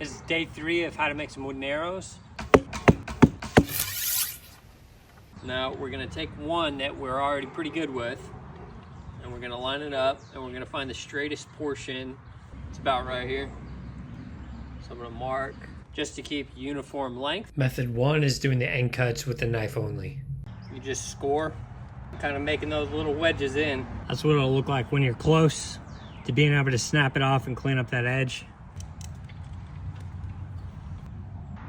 This is day 3 of how to make some wooden arrows. Now we're gonna take one that we're already pretty good with, and we're gonna line it up, and we're gonna find the straightest portion. It's about right here. So I'm gonna mark just to keep uniform length. Method 1 is doing the end cuts with the knife only. You just score, kind of making those little wedges in. That's what it'll look like when you're close to being able to snap it off and clean up that edge.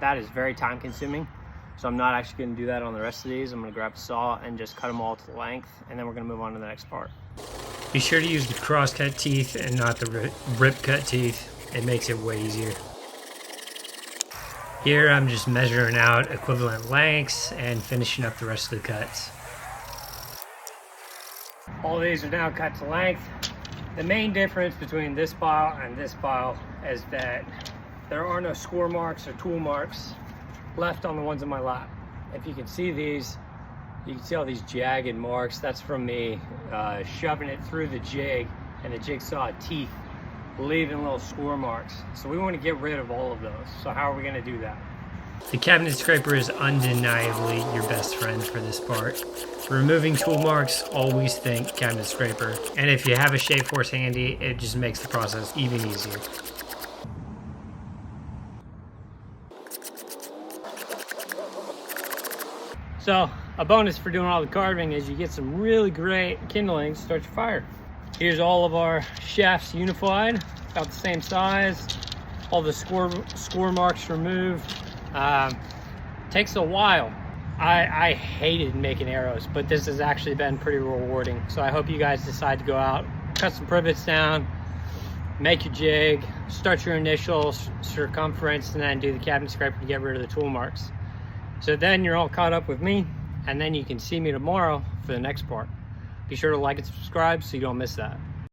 That is very time consuming, so I'm not actually going to do that on the rest of these. I'm going to grab a saw and just cut them all to length, and then we're going to move on to the next part. Be sure to use the cross-cut teeth and not the rip-cut teeth. It makes it way easier. Here I'm just measuring out equivalent lengths and finishing up the rest of the cuts. All these are now cut to length. The main difference between this file and this file is that there are no score marks or tool marks left on the ones in my lap. If you can see these, you can see all these jagged marks. That's from me shoving it through the jig and the jigsaw teeth, leaving little score marks. So we want to get rid of all of those. So how are we going to do that? The cabinet scraper is undeniably your best friend for this part. For removing tool marks, always think cabinet scraper. And if you have a shave force handy, it just makes the process even easier. So a bonus for doing all the carving is you get some really great kindling to start your fire. Here's all of our shafts unified, about the same size. All the score marks removed. Takes a while. I hated making arrows, but this has actually been pretty rewarding. So I hope you guys decide to go out, cut some privots down, make your jig, start your initial circumference, and then do the cabinet scraper to get rid of the tool marks. So then you're all caught up with me, and then you can see me tomorrow for the next part. Be sure to like and subscribe so you don't miss that.